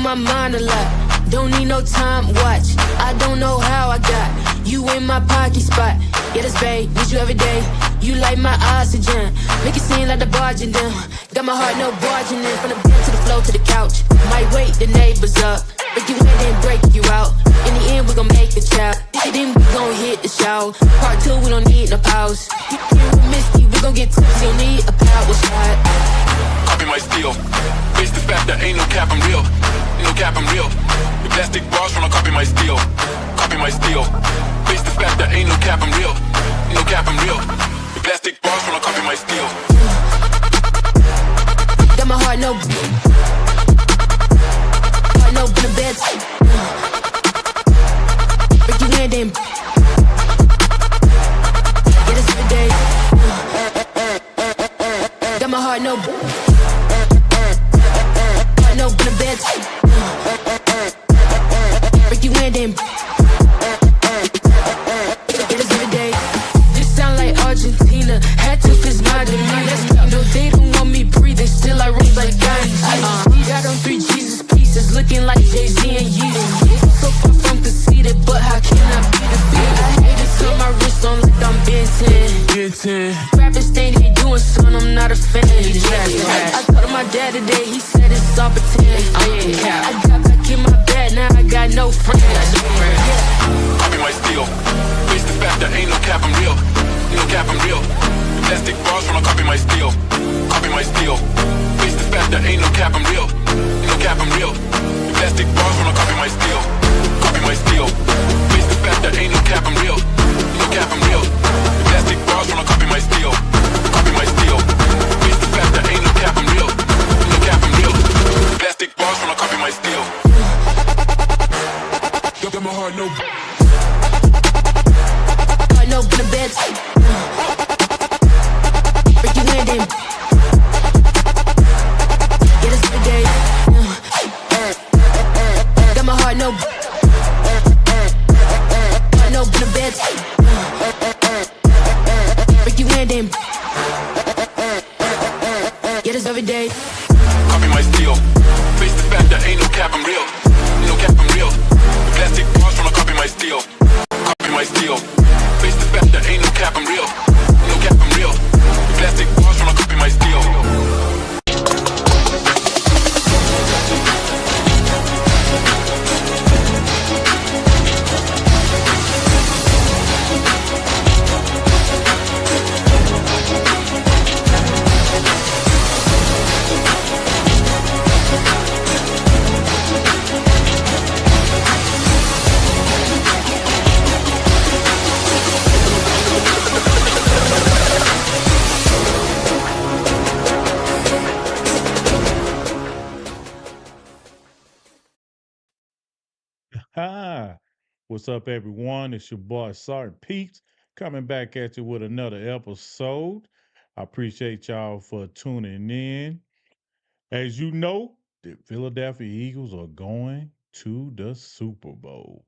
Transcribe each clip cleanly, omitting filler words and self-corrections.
my mind a lot. Don't need no time watch. I don't know how I got you in my pocket spot. Yeah, that's babe, need you every day. You like my oxygen, make it seem like the barging down. Got my heart no barging in. From the bed to the floor to the couch. Might wake the neighbors up, break you in then break you out. In the end we gon' make a child. Then we gon' hit the shower. Part 2 we don't need no pause. Here with Misty we gon' get tipsy. Don't need a power shot. Copy my steel. Face the fact that ain't no cap, I'm real. No cap, I'm real. The plastic bars tryna copy my steel. Copy my steel. Face the fact that ain't no cap, I'm real. No cap, I'm real. The plastic bars tryna copy my steel. Got my heart no in the bed. Break you in then. Yeah, this every day. Got my heart no in the bed. Break you in then. Yeah, this every day. This sound like Argentina. Had to fix my demeanor. No, they don't want me breathing. Still I roll like Gandhi. Got on 3 Jesus pieces, looking like Jay-Z and Yeezy. So far from conceited, but how can I be defeated? I hate it, so my wrist on like I'm Ben 10. Rappers think they doing something, I'm not a fan. I told my dad today, he said it's all pretend. I got back in my bed, now I got no friends. Copy my steel. Face the fact that ain't no cap, I'm real. No cap, I'm real. The plastic bars tryna copy my steel. Copy my steel. Face the fact that ain't no cap, I'm real. No cap, I'm real. The plastic bars tryna copy my steel. Copy my steel. Face the fact that ain't no cap, I'm real. No cap, I'm real. The plastic bars tryna copy my steel. Copy my steel. Face the fact that ain't no cap, I'm real. No cap, I'm real. The plastic bars tryna copy my steel. Yo, got my heart no. Heart no in the bed. Break you in then. Yeah, this every day. Got my heart no in the bed. Break you in then. Yeah, this every day. Copy my steel. Face the fact that ain't no cap, I'm real. No cap, I'm real. The plastic bars tryna copy my steel. Copy my steel. Face the fact that ain't no cap, I'm real. No cap, I'm real. The plastic bars tryna copy my steel. Hi, what's up, everyone? It's your boy Sergeant Pete coming back at you with another episode. I appreciate y'all for tuning in. As you know, the Philadelphia Eagles are going to the Super Bowl.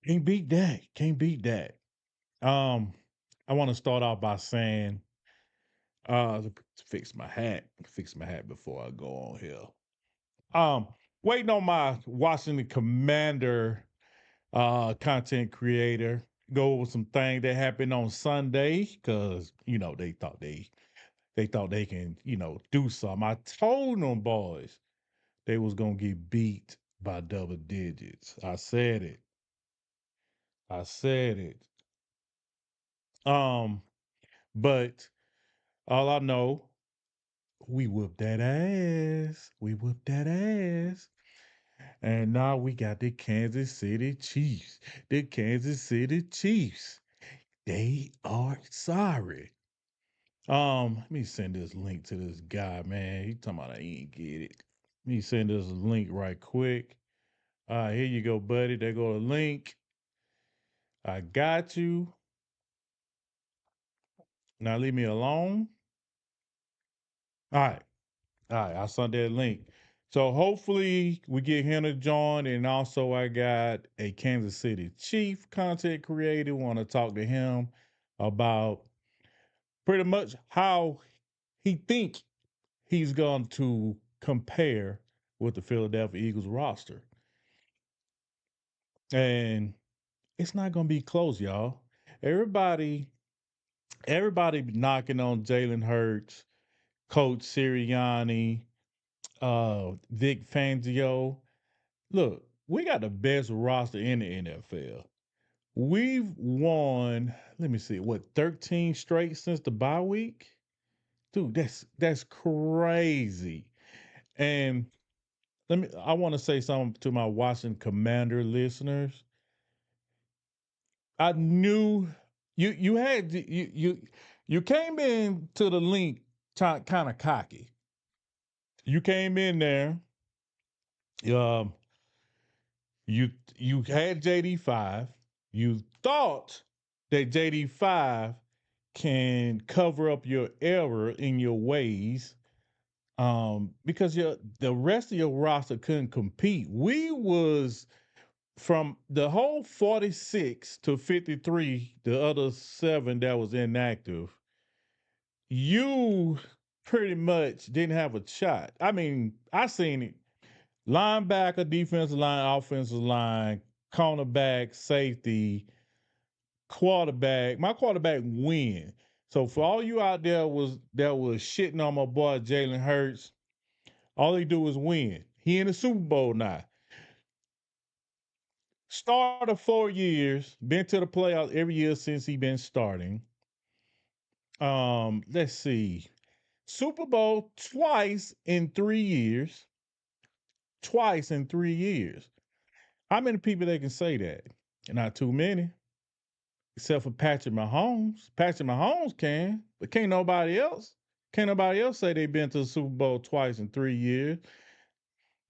Can't beat that. Can't beat that. Um, I want to start off by saying, to fix my hat before I go on here. Um, Waiting on my Washington Commander content creator go over some things that happened on Sunday because they thought they can do something. I told them boys they was gonna get beat by double digits. I said it. I said it. Um, but all I know, we whooped that ass. We whooped that ass. And now we got the Kansas City Chiefs. The Kansas City Chiefs. They are sorry. Let me send this link to this guy, man. He talking about I ain't get it. Let me send this link right quick. All right, here you go, buddy. There go the link. I got you. Now leave me alone. All right. All right, I sent that link. So hopefully we get him to join. And also I got a Kansas City Chief content creator. Want to talk to him about pretty much how he think he's going to compare with the Philadelphia Eagles roster. And it's not gonna be close, y'all. Everybody, everybody knocking on Jalen Hurts, Coach Sirianni, Vic Fangio. Look, we got the best roster in the NFL. We've won, let me see, what, 13 straight since the bye week? Dude, that's crazy. And I want to say something to my Washington Commander listeners. I knew you had you came in to the link kind of cocky. You came in there, um, you had JD5. You thought that JD5 can cover up your error in your ways, because the rest of your roster couldn't compete. We was from the whole 46 to 53, the other seven that was inactive, you pretty much didn't have a shot. I mean, I seen it. Linebacker, defensive line, offensive line, cornerback, safety, quarterback. My quarterback win. So for all you out there that was shitting on my boy Jalen Hurts, all he do is win. He in the Super Bowl now. Started 4 years, been to the playoffs every year since he been starting. Let's see. Super Bowl twice in 3 years. Twice in 3 years. How many people they can say that? Not too many. Except for Patrick Mahomes. Patrick Mahomes can, but can't nobody else. Can't nobody else say they've been to the Super Bowl twice in 3 years.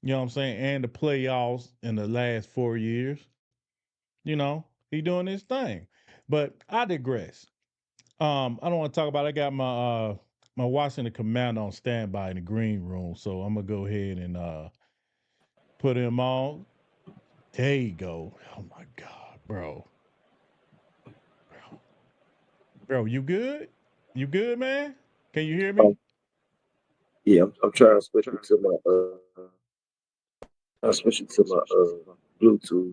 You know what I'm saying? And the playoffs in the last 4 years. You know, he doing his thing. But I digress. I don't want to talk about it. I got my Washington Commander on standby in the green room. So I'm gonna go ahead and put him on. There you go. Oh my God, bro. Bro, you good? You good, man? Can you hear me? Um, yeah, I'm trying to switch it to my Bluetooth.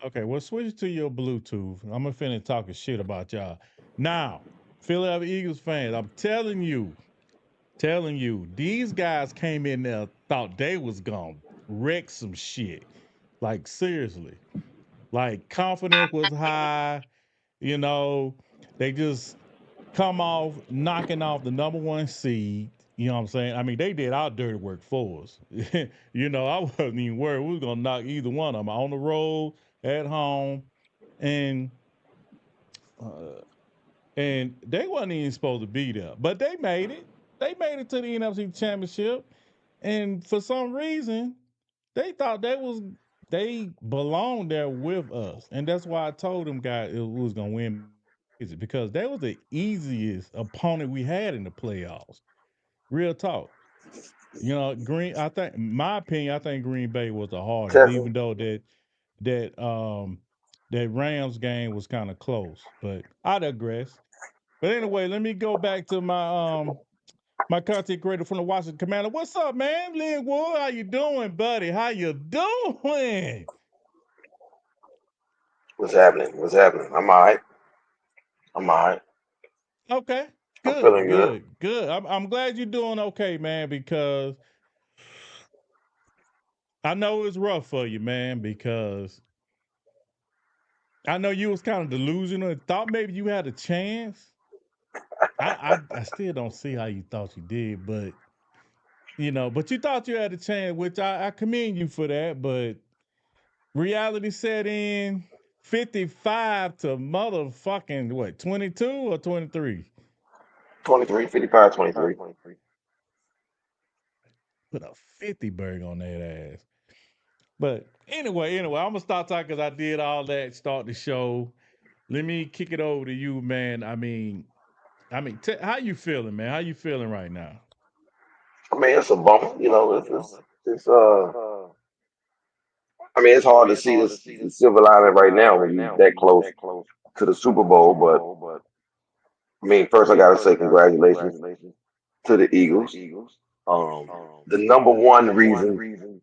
Okay, well, switch to your Bluetooth. I'm gonna finish talking shit about y'all. Now, Philadelphia Eagles fans, I'm telling you, these guys came in there, thought they was gonna wreck some shit. Like seriously. Like confidence was high, you know, they just come off knocking off the number one seed. You know what I'm saying? I mean, they did our dirty work for us. I wasn't even worried we was gonna knock either one of them on the road, at home, and uh, and they wasn't even supposed to be there, but they made it. They made it to the NFC Championship, and for some reason, they thought they belonged there with us, and that's why I told them guys it was gonna win, because that was the easiest opponent we had in the playoffs. Real talk. Green. I think, in my opinion, I think Green Bay was the hardest, Technically, even though that Rams game was kind of close. But I digress. But anyway, let me go back to my content creator from the Washington Commander. What's up, man? Lynn Wood, how you doing, buddy? How you doing? what's happening? What's happening? I'm all right. I'm all right. Okay, I'm good, feeling good. good, good. I'm glad you're doing okay, man, because I know it's rough for you, man, because I know you was kind of delusional and thought maybe you had a chance. I still don't see how you thought you did, but but you thought you had a chance, which I commend you for that. But reality set in, 55 to motherfucking what, 22 or 23? 23, 55, 23. Put a 50 burg on that ass. But anyway, I'm gonna start talking because I did all that, start the show. Let me kick it over to you, man. How you feeling, man? How you feeling right now? I mean, it's a bummer. I mean, it's hard to see the silver lining right now when you that close to the Super Bowl. But I mean, first I gotta say congratulations to the Eagles. The number one reason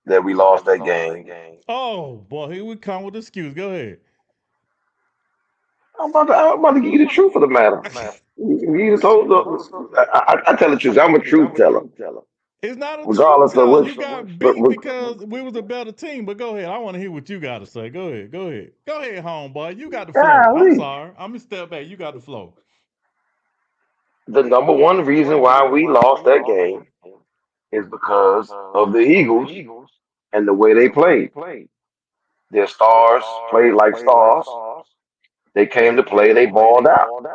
that we lost that game. Oh boy, here we come with excuse. Go ahead. I'm about to give you the truth of the matter. You told I tell the truth. I'm a truth teller, It's not a truth regardless of tell. what. You got beat because we was a better team. But go ahead. I want to hear what you got to say. Go ahead. Go ahead. Go ahead, homeboy. You got the flow. I'm Golly. sorry. I'm gonna step back. You got the flow. The number one reason why we lost that game is because of the Eagles and the way they played. Their stars played like stars. They came to play. They balled out.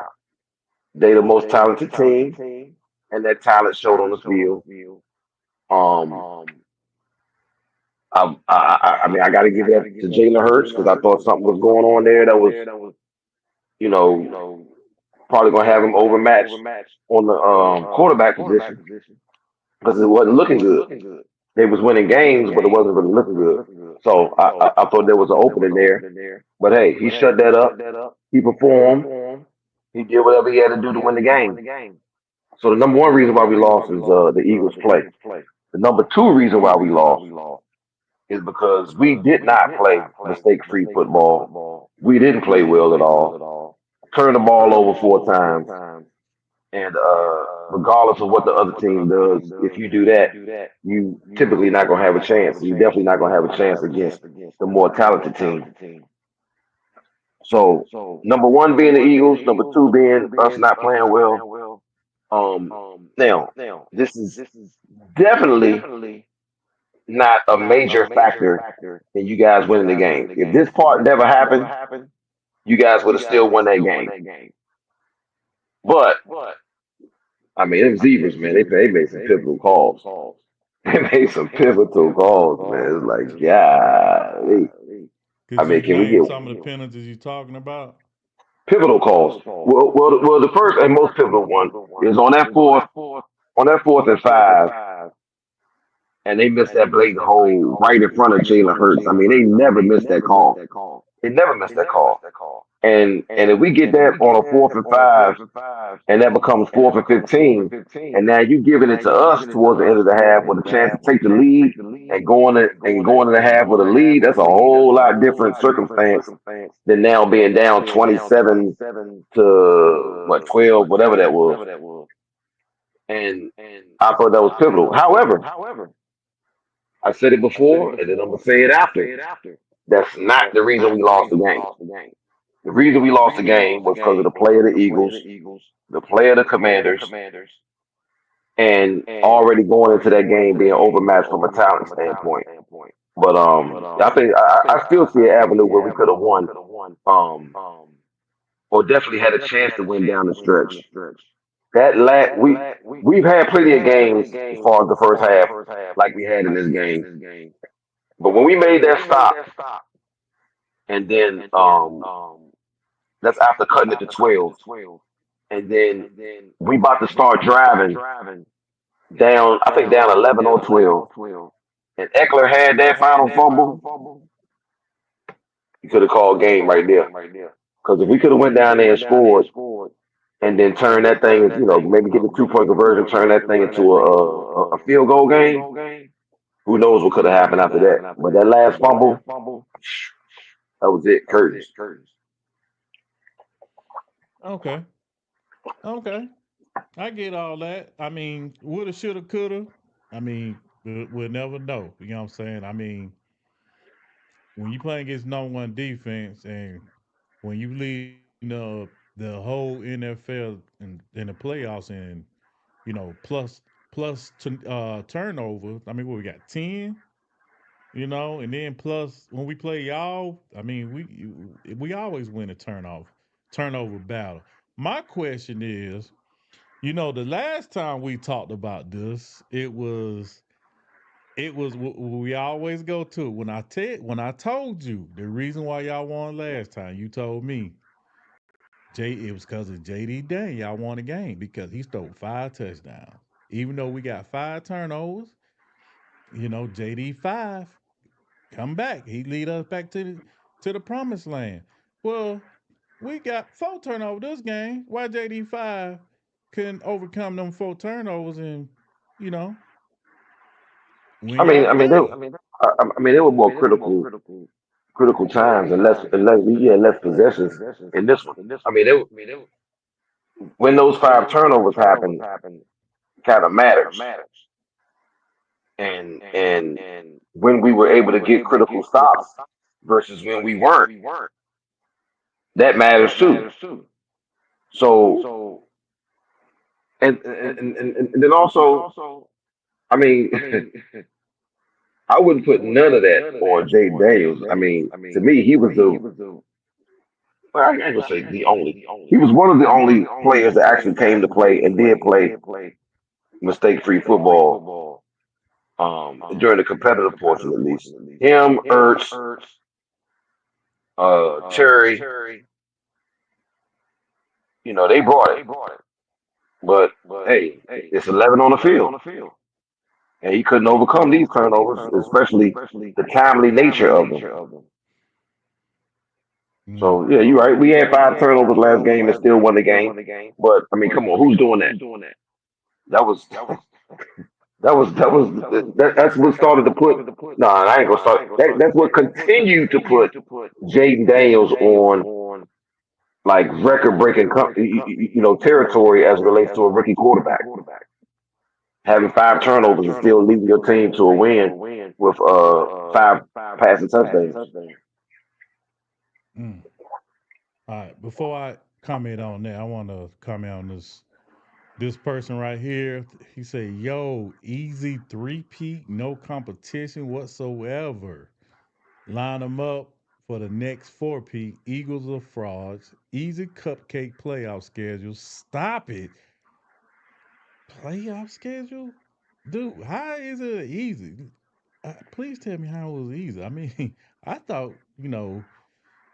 They the most talented team, and that talent showed on the field. Um, I mean, I got to give it up to Jalen Hurts because I thought something was going on there that was, you know, probably going to have him overmatched on the quarterback position because it wasn't looking good. They was winning games, but it wasn't really looking good. So I thought there was an opening there. But hey, he shut that up. He performed. He did whatever he had to do to win the game. So the number one reason why we lost is the Eagles play. The number two reason why we lost is because we did not play mistake-free football. We didn't play well at all. Turned the ball over 4 times, and regardless of what the other team does, if you do that, you typically not gonna have a chance. You're definitely not gonna have a chance against the more talented team. So number one being the Eagles, number two being us not playing well. Now this is definitely not a major factor in you guys winning the game. If this part never happened, you guys would have still won that game. But I mean, them Zebras, man, they made some pivotal calls. They made some pivotal calls, man. It's like, yeah. I Could mean, you can we name get some of the penalties you're talking about? pivotal calls? Well, the first and most pivotal one is on that 4th and 5, and they missed that blatant hole right in front of Jalen Hurts. I mean, they never missed that call. They never missed that call. And if we get that on a 4th and 5, and that becomes 4th and 15, and now you giving it to us towards the end of the half with a chance to take the lead and going to the half with a lead, that's a whole lot different circumstance than now being down 27 to what 12, whatever that was. And I thought that was pivotal. However, I said it before, and then I'm gonna say it after. That's not the reason we lost the game. The reason we lost the game was because of the play of the Eagles, the play of the Commanders, and already going into that game being overmatched from a talent standpoint. But I think I still see an avenue where we could have won, um, or definitely had a chance to win down the stretch. We've had plenty of games as far as the first half, like we had in this game. But when we made that stop, and then that's after cutting it to 12, and then we about to start driving down, I think down 11 or 12, and Eckler had that final fumble, he could have called game right there. Because if we could have went down there and scored, and then turn that thing, maybe get the 2-point conversion, turn that thing into a field goal game, who knows what could have happened after that. But that last fumble, that was it, curtains. Okay. Okay. I get all that. I mean, woulda, shoulda, coulda. I mean, we'll never know. You know what I'm saying? I mean, when you play against number one defense and when you lead the whole NFL in the playoffs and plus turnovers. I mean, what we got 10, and then plus when we play y'all, I mean, we always win a turnover battle. My question is, the last time we talked about this, it was we always go to when I told you the reason why y'all won last time. You told me it was because of JD Daniel. Y'all won the game because he stole 5 touchdowns. Even though we got 5 turnovers, JD 5 come back. He lead us back to the promised land. Well, we got 4 turnovers this game. Why JD 5 couldn't overcome them 4 turnovers and You know, when I mean, y'all I mean, they, play. I mean, they were more critical times and less, yeah, less possessions in this one. I mean, when those 5 turnovers happened, kind of matters, and when we were able to get critical stops versus when we weren't, that matters too. So, and then also, I mean, I wouldn't put none of that on Jaden Daniels. I mean, to me, he was well, I ain't gonna say the only. He was one of the only players that actually came to play and did play mistake-free football during the competitive portion, at least. Him, Ertz, Cherry, they brought it. But hey, it's 11 on the field, and he couldn't overcome these turnovers, especially the timely nature of them. Mm. So yeah, you're right. We had 5 turnovers last game and still won the game. But I mean, come on, who's doing that? That was that's what started to put. No, I ain't gonna start. That's what continued to put Jaden Daniels on like record breaking territory as it relates to a rookie quarterback. Having 5 turnovers and still leading your team to a win with 5 passing touchdowns. Mm. All right. Before I comment on that, I want to comment on this person right here. He said, "Yo, easy three-peat, no competition whatsoever. Line them up for the next four-peat. Eagles are frauds. Easy cupcake playoff schedule. Stop it. Playoff schedule, dude. How is it easy? Please tell me how it was easy. I mean, I thought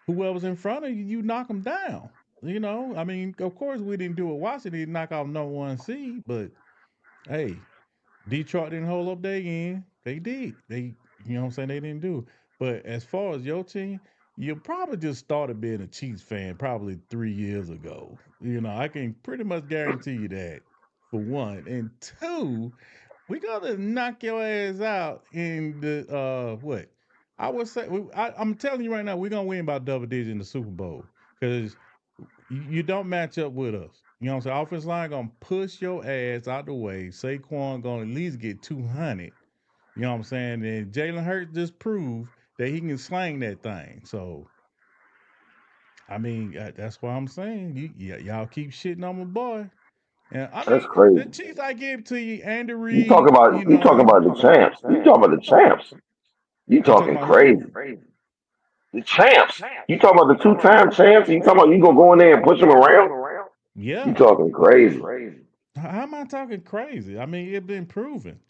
whoever's in front of you, you knock them down. I mean, of course we didn't do it. Washington didn't knock off number one seed, but hey, Detroit didn't hold up their end. They did. You know what I'm saying? They didn't do. But as far as your team, you probably just started being a Chiefs fan probably 3 years ago. I can pretty much guarantee you that for one. And two, we gotta knock your ass out in the what? I would say I'm telling you right now, we're gonna win by double digits in the Super Bowl because you don't match up with us. You know what I'm saying? Offense line gonna push your ass out the way. Saquon gonna at least get 200. You know what I'm saying? And Jalen Hurts just proved that he can slang that thing. So I mean, that's why I'm saying y'all keep shitting on my boy. And I That's mean, the crazy. Chiefs I give to you, Andy You talk Reid. about you talk about the champs. You talk about the champs. You You talking talking about who? crazy. The champs. You talking about the 2 time champs. You talking about you gonna go in there and push them around. You Yeah. talking crazy. How am I talking crazy? I mean, it been proven.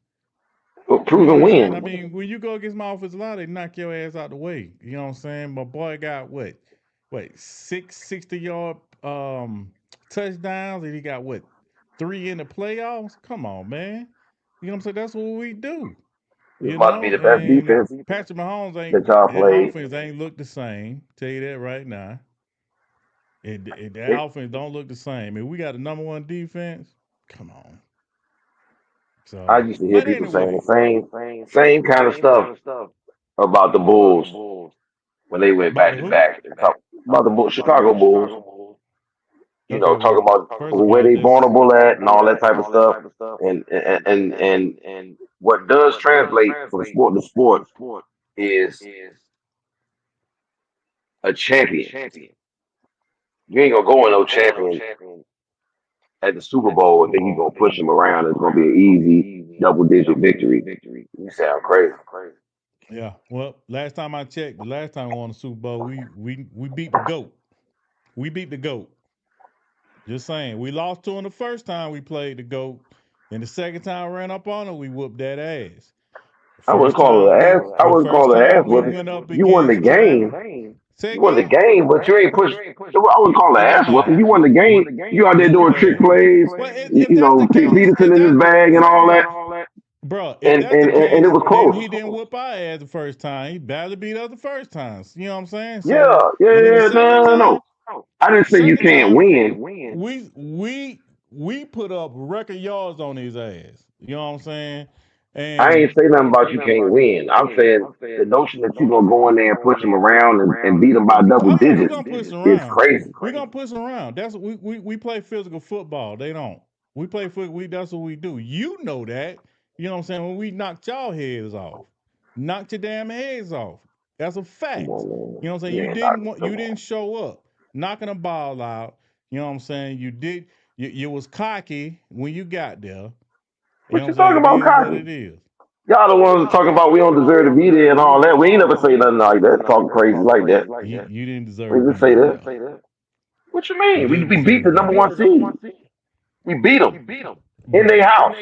But You know proven what I'm saying? I win. mean, when you go against my offensive line, they knock your ass out the way. You know what I'm saying? My boy got what? Wait, 660-yard touchdowns, and he got what? 3 in the playoffs? Come on, man. You know what I'm saying? That's what we do. It's about to be the best And defense Patrick Mahomes that ain't y'all that played. offense ain't look the same. Tell you that right now. That It, offense don't look the same. And we got the number one defense. Come on. I So, used to hear but people saying anyway, the same kind of stuff about the Bulls when they went about back the to who? back. They talk about the Chicago Bulls. Okay, Talk well, about first of where all, they this vulnerable at and all that type of stuff. And what does translate from sport to sport is a champion. You ain't gonna go in no champion at the Super Bowl and then you gonna push them around. It's gonna be an easy double digit victory. You sound crazy. yeah. Well, last time I checked, the last time we won the Super Bowl, we beat the GOAT. We beat the GOAT. Just saying. We lost to him the first time we played the GOAT. And the second time I ran up on him, we whooped that ass. I wouldn't First call it time an we ass. I the wouldn't first call it an ass time we whooping. went up You won the against Travis. game. Say You won the again? game, but you ain't pushed. I wouldn't call it What an you ass whooping. mean? You won the game. You out there Whooped doing his trick ass. plays. Well, if that's the Pete case, Peterson in his bag and all that, bro, if and that's the and and it case, was then close. he didn't whoop our ass the first time. He badly beat us the first time. You know what I'm saying? Yeah, So, yeah, and then the yeah. second No. time, I didn't say you second can't time, win. we put up record yards on his ass. You know what I'm saying? I And ain't say nothing about you can't win. I'm saying the notion that you gonna go in there and push them around and beat them by double oh yeah, we're digits gonna push them is around. crazy. We're gonna push them around. That's what we play physical football. They don't. We play foot. We that's what we do. You know that. You know what I'm saying? When we knocked y'all heads off, knocked your damn heads off. That's a Come fact. on, You know what I'm saying? man. You Man, didn't Doctor, want. come You on. didn't show up, knocking the ball out. You know what I'm saying? You did. You was cocky when you got there. You What know what you I'm saying? talking It about, is what Cocky? it is. Y'all the ones talking about we don't deserve to be there and all that. We ain't never say nothing like that, talking crazy like that. You didn't deserve We to didn't be say there, that. though. What you You mean? We, didn't we beat deserve the to be number there. one seed. We beat them in their house.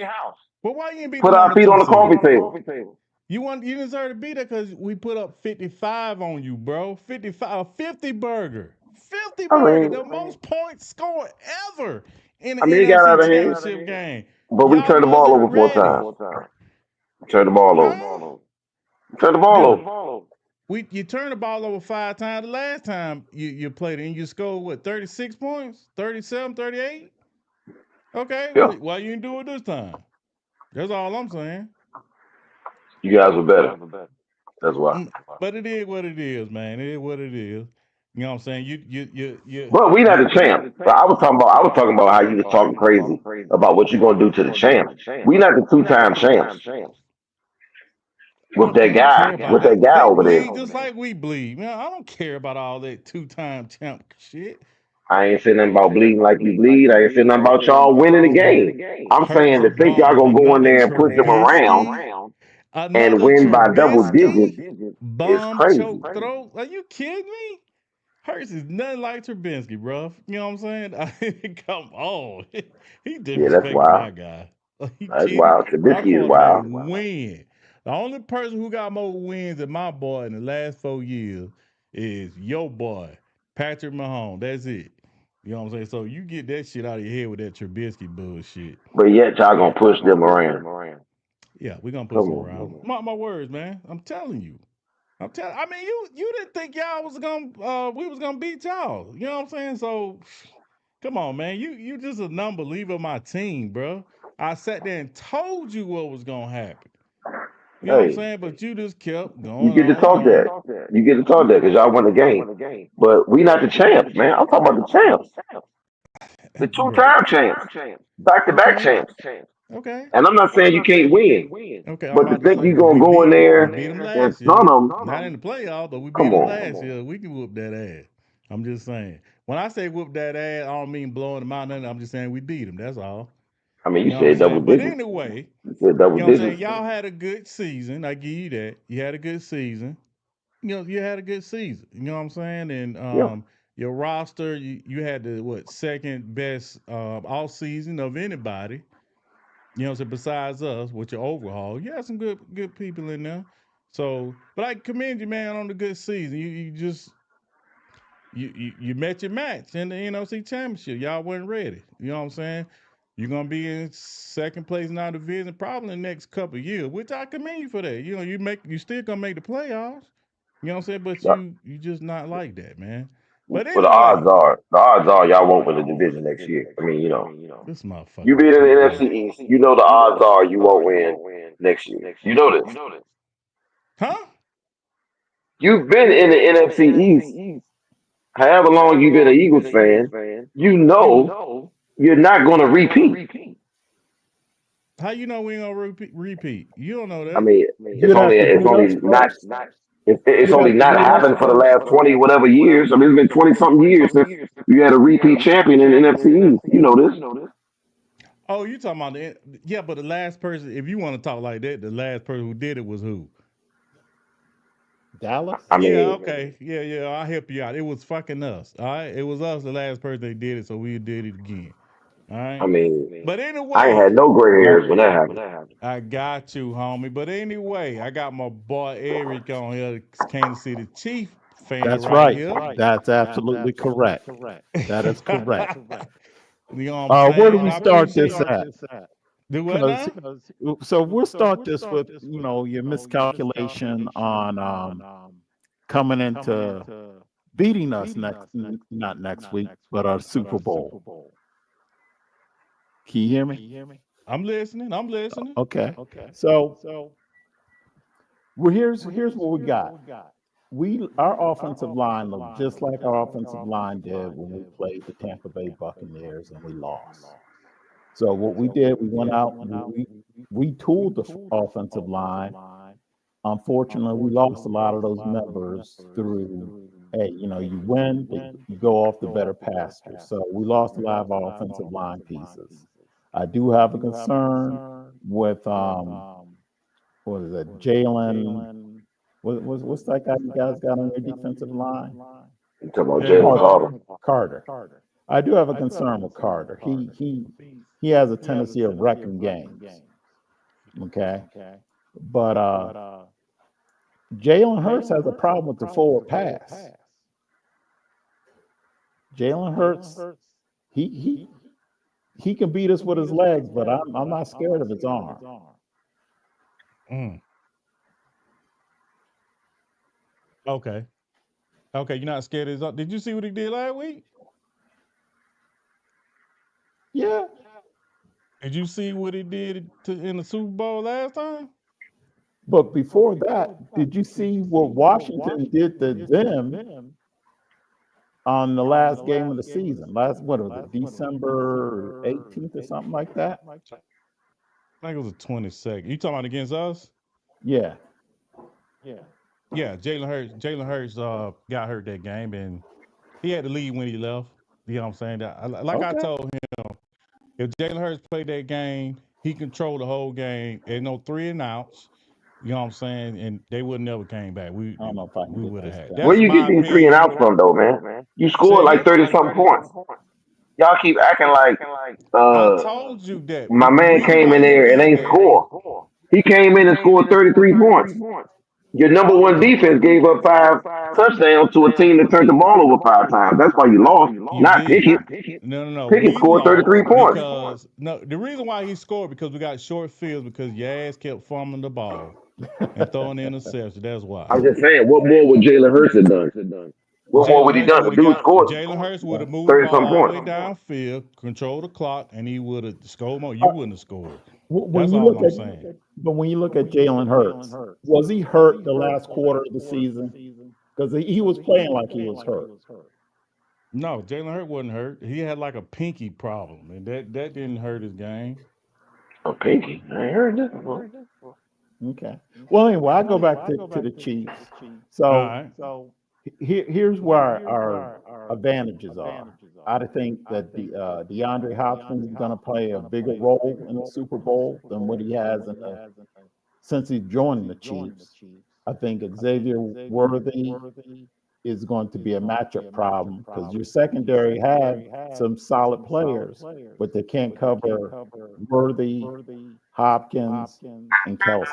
But why you ain't beat the Put our number feet two on the seed? coffee table. You deserve to be there because we put up 55 on you, bro. 55, 50 burger. 50 I burger, mean, the most points scored ever in the it got NFC out of hand, Championship game. but we Y'all turned the ball wasn't over 4 times. ready. Turned the ball over. Huh? Turned the ball Dude, over. you turned the ball over 5 times. The last time you played it and you scored, what, 36 points? 37, 38? Okay, Yeah, why you didn't do it this time? That's all I'm saying. you guys were better. That's why. But it is what it is, man. It is what it is. You know what I'm saying? But we not you the champs. So I was talking about how you was talking crazy about what you're gonna do to the champs. We not the 2 time champs I don't care about with that that. guy They over there. bleed just like we bleed. Man, I don't care about all that 2-time champ shit. I ain't saying nothing about bleeding like you bleed. I ain't saying nothing about y'all winning the game. I'm Hurts saying a to think y'all bum. gonna go in Another there and push them around Trubisky. and Another win by double Trubisky. digits is Bum crazy. choke throat. Are you kidding me? Hurts is nothing like Trubisky, bro. You know what I'm saying? Come on. He Yeah, that's disrespecting wild. my guy. Are you That's kidding? wild. My Trubisky is quarterback wild. win. The only person who got more wins than my boy in the last 4 years is your boy, Patrick Mahomes. That's it. You know what I'm saying? So you get that shit out of your head with that Trubisky bullshit. But yet y'all gonna push them around. Yeah, we're gonna put Come some on. around. Mark my words, man. I'm telling you. I mean, you didn't think y'all was gonna we was gonna beat y'all. You know what I'm saying? So come on, man. You just a non-believer of my team, bro. I sat there and told you what was gonna happen. You know what I'm Hey, saying? But you just kept you going get to on and talk on. that. You get to talk that because y'all won the game. But we not the champs, man. I'm talking about the champs. The two Bro. time champs. Back to back Okay. champs. Okay. And I'm not saying you can't win. Okay. I'm But to about to think say you gonna we go in beat there we beat them and last year. stun them, Not in the playoffs, but we beat come them on. last year. We can whoop that ass. I'm just saying. When I say whoop that ass, I don't mean blowing them out. Nothing. I'm just saying we beat them. That's all. I mean, You you know what I'm said double saying? But digits. anyway, You said double you know what I'm saying? digits. Y'all had a good season. I give you that. You had a good season. You know, you had a good season. You know what I'm saying? And Yeah. your roster, you had the second best off season of anybody. You know what I'm saying? Besides us, with your overhaul, you had some good people in there. So, but I commend you, man, on the good season. You just you met your match in the NFC Championship. Y'all wasn't ready. You know what I'm saying? You're gonna be in second place in our division probably in the next couple of years, which I commend you for that. You know, you still gonna make the playoffs. You know what I'm saying? But Yeah. you just not like that, man. But Well, anyway, the odds are y'all won't win the division next year. I mean, this you motherfucker being in the here, man. NFC East, you know the odds are you won't win next year. You know this. Huh? You've been in the NFC East however long you've been an Eagles fan. You know you're not going to repeat. How you know we ain't gonna repeat? You don't know I that. mean, You'd have to beat us first. it's You'd only have to not beat us happened for the first. last 20 whatever years. I mean, it's been 20 something years since you had a repeat champion in the NFC East. You know this. Oh, you talking about yeah, but the last person, if you want to talk like that, the last person who did it was who? Dallas? I Yeah, mean, okay. Yeah, I'll help you out. It was fucking us. All right. It was us, the last person that did it, so we did it again. All I right. mean, But I ain't had anyway, no gray Right. hairs when that happened. I got you, homie. But anyway, I got my boy Eric on here, Kansas City Chief fan That's right right. here. That's absolutely correct. That is correct. You know what I'm Where do we saying? I start appreciate this you. at? Do what Because now? so we'll start this with your miscalculation on coming into beating us not next week, but our Super Bowl. Can you hear me? I'm listening. I'm listening. Okay. So well, here's what we got. Our offensive line looked just like our offensive line did when we played the Tampa Bay Buccaneers and we lost. So what we did, we went out, we retooled the offensive line. Unfortunately, we lost a lot of those members through, hey, you win, but you go off the better pasture. So we lost a lot of our offensive line pieces. I do have a concern with what is it, Jalen? What's that guy you guys got on your defensive line? You talking about Jalen Jalen Carter. Carter? Carter. I do have a concern with Carter. He has a tendency of wrecking games. Okay, but Jalen Hurts has a problem with the forward pass. Jalen Hurts, he can beat us with his legs, but I'm not scared of his arm. Mm. Okay. Okay. You're not scared of his. Did you see what he did last week? Yeah, Did you see what he did in the Super Bowl last time? but before that, did you see what Washington did to them on the last game of the season? Last, what was it, December 18th or something like that? I think it was a 22nd. You talking about against us? Yeah. Yeah, Jalen Hurts got hurt that game, and he had to leave when he left. You know what I'm saying? Like I Okay. told him, if Jalen Hurts played that game, he controlled the whole game. There's no 3 and outs. You know what I'm saying? And they would never came back. I don't know if I can We get would have this had. done. Where That's you get my these 3 and opinion. outs from, though, man? You Say scored like again? 30-something points. Y'all keep acting like I told you that. my The man reason came why in he there and did ain't that, score. He came in and scored 33 points. Your number no, one defense gave up 5 touchdowns to a team that turned the ball over 5 times. That's why you lost. you Not did. Pickett. No. Pickett We scored 33 lost points. because no. The reason why he scored because we got short fields because your ass kept fumbling the ball and throwing interceptions. That's why. I'm just saying, what more would Jalen Hurts have done? What more Jalen would he Hurts done? would The have dude got scored Jalen Hurts would have moved the 30 ball something all the way points. downfield, control the clock, and he would have scored more. You wouldn't have scored. When That's you all look I'm at, saying. but when you look at Jalen Hurts, was he hurt the last quarter of the season? Because he was playing like he was hurt. No, Jalen Hurts wasn't hurt. He had like a pinky problem, and that didn't hurt his game. Oh, Pinky. I ain't heard this before. Okay. Well, anyway, I go back to the Chiefs. All So right. here's where our advantages are. I think that the DeAndre Hopkins is going to play a bigger role in the Super Bowl than what he has since he joined the Chiefs. I think Xavier Worthy is going to be a matchup problem because your secondary had some solid players, but they can't cover Worthy, Hopkins, and Kelsey.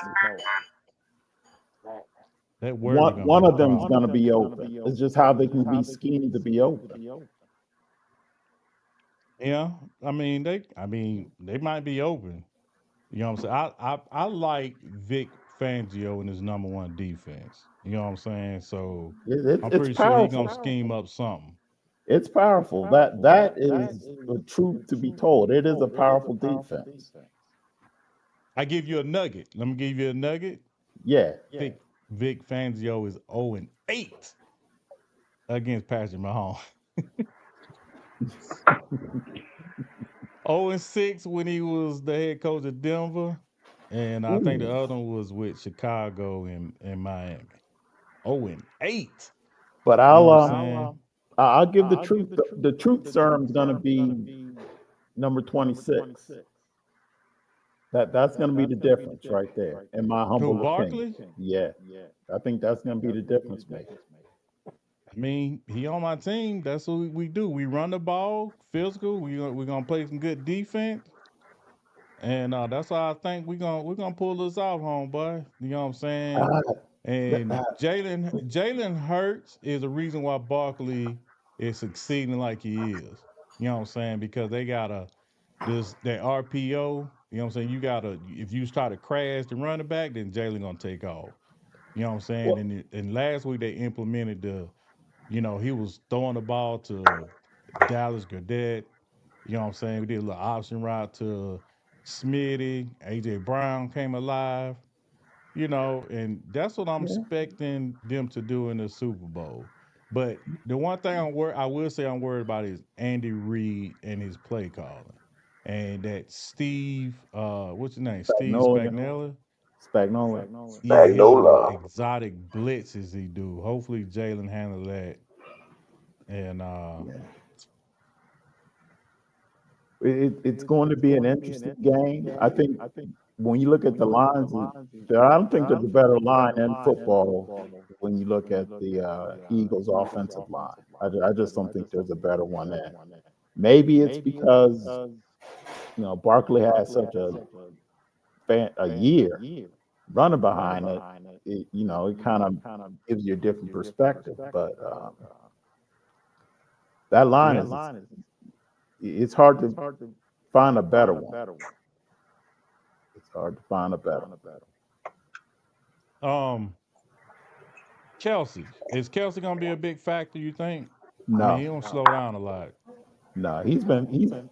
That Worthy gonna One be a of them is going problem. to be open. It's just how they can be schemed to be open. Yeah, they might be open. You know what I'm saying? I like Vic Fangio in his number one defense. You know what I'm saying? So I'm It's pretty sure he gonna powerful. scheme up something. It's powerful. That is the truth to be told. It is a powerful defense. I give you a nugget. Let me give you a nugget. Yeah. Vic Fangio is 0-8 against Patrick Mahomes. 0-6 when he was the head coach of Denver. And I think the other one was with Chicago and Miami. 0-8. But You know what I'm saying? I'll give the truth. The truth serum is going to be number 26. That's going to be the difference right there, in my Who, humble Barkley? opinion. Yeah, I think that's going to be the difference maker. I mean, he on my team. That's what we do. We run the ball, physical. We're gonna play some good defense, and that's why I think we're gonna pull this off, homeboy. You know what I'm saying? Uh, And uh, Jalen Hurts is the reason why Barkley is succeeding like he is. You know what I'm saying? Because they got that RPO. You know what I'm saying? You gotta if you try to crash the running back, then Jalen gonna take off. You know what I'm saying? well, And last week they implemented he was throwing the ball to Dallas Goddard. You know what I'm saying? We did a little option route to Smitty, AJ Brown came alive. And that's what I'm Yeah. expecting them to do in the Super Bowl. But the one thing I will say I'm worried about is Andy Reid and his play calling, and that Steve, what's his name, Steve Spagnolia. Spagnuolo. Spagnolia. Yeah, his Spagnola. exotic blitzes he do. Hopefully Jalen handle that, and Yeah. It's going to be an interesting game. I think when you look at the lines, I don't think there's a better line in football when you look at the Eagles' offensive line. I just don't think there's a better one there. Maybe it's because Barkley has such a year running behind it. It kind of gives you a different perspective. But that line yeah. is it's hard to find a better one. It's hard to find a better one. Um, Kelsey, is Kelsey gonna be a big factor? You think? I mean, he No, don't slow down a lot. no, he's Okay.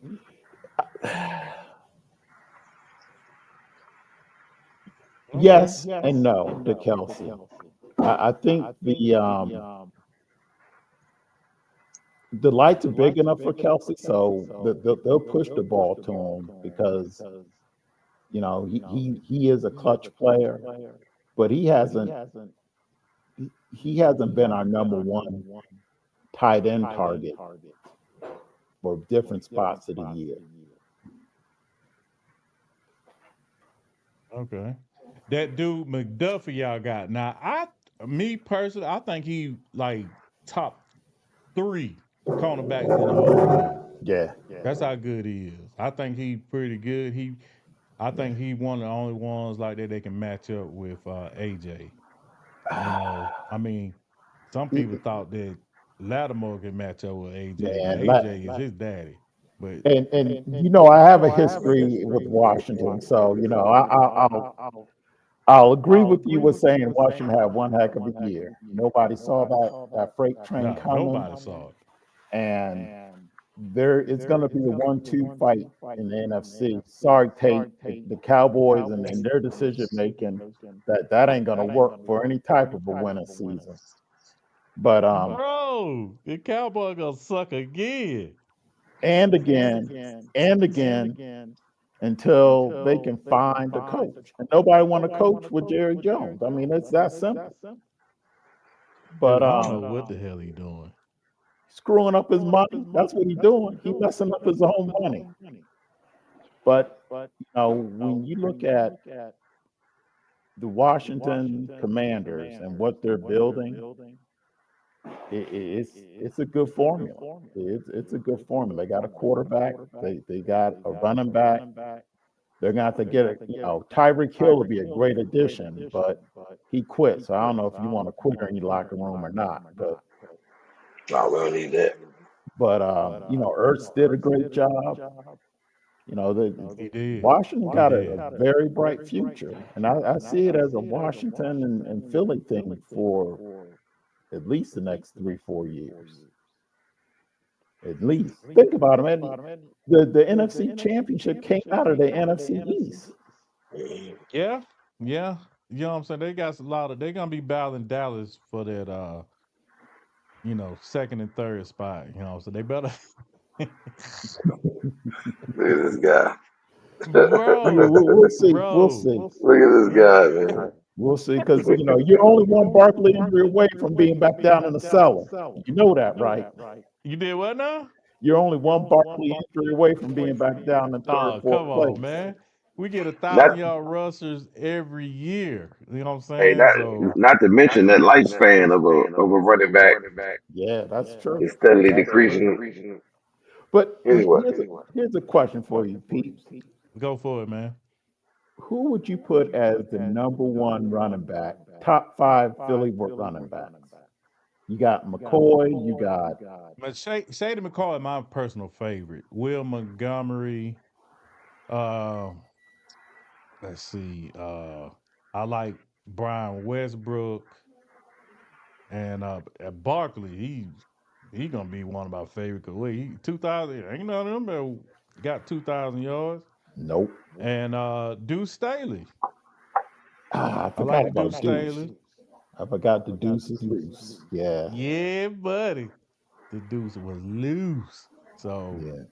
yes and no to Kelsey. I think the lights are big enough for Kelsey, so they'll push the ball to him because he is a clutch player, but he hasn't been our number one tight end target for different spots of the year. Okay. That dude McDuffie y'all got. Now me personally, I think he like top three cornerbacks in the whole league. Yeah, That's how good he is. I think he pretty good. I yeah. think he one of the only ones like that they can match up with AJ. I mean, some people It- thought that Lattimore could match up with AJ, but Man, AJ is his daddy. But and I have a history with Washington, so I'll agree with you with saying Washington had one heck of a year. Nobody saw that freight train no, coming, nobody saw it. and there it's going to be a 1-2 fight in the NFC. Sorry, Tate, the Cowboys and their decision making that ain't going to work for any type of a winning season. But Bro, the Cowboy gonna suck again. and again and again until they can find a coach, and nobody want to coach with Jerry Jones. I mean, it's that simple. But Dude, I don't know what the hell he doing. screwing up his money, that's what he's doing. He messing up his own money. But when you look at the Washington Commanders and what they're building, it's a good formula. It's a good formula. They got a quarterback. They got a running back. They're gonna have to get it. Tyreek Hill would be a great addition, but he quit. So I don't know if you want to quit in your locker room or not. No, we don't need that. But Ertz did a great job. He did. Washington He got did. a very bright future, and I see it as a Washington and Philly thing for at least the next 3-4 years. At least think about it, man. The NFC Championship came out of the NFC East. Yeah, yeah. You know what I'm saying? They got a lot of. They're gonna be battling Dallas for that. Second and third spot. So they better. Look at this guy. Bro, We'll see. We'll bro. see. Look at this guy, man. We'll see. Because you're only one Barkley injury away from being back down in the cellar. You know that, right? You did what now? You're only one Barkley injury away from being back down in third, Oh, fourth come on, place. man. We get Not 1,000-yard rushers every year. You know what I'm hey, saying? not So not to mention that lifespan of a running back Yeah, that's true. is steadily decreasing. But Anyway, here's a question for you, Pete. go for it, man. Who would you put as the number one running back, top 5 Philly running backs? You got McCoy. You got But Shady McCall is my personal favorite. Will Montgomery. Uh, let's see. I like Brian Westbrook and Barkley. He gonna be one of my favorite. Cause he 2,000. Ain't none of them that got 2,000 yards. Nope. and Deuce Staley. Ah, I I like forgot the about Deuce Deuce. Staley. I forgot the Deuce is loose. Yeah, Yeah, buddy. The Deuce was loose. yeah.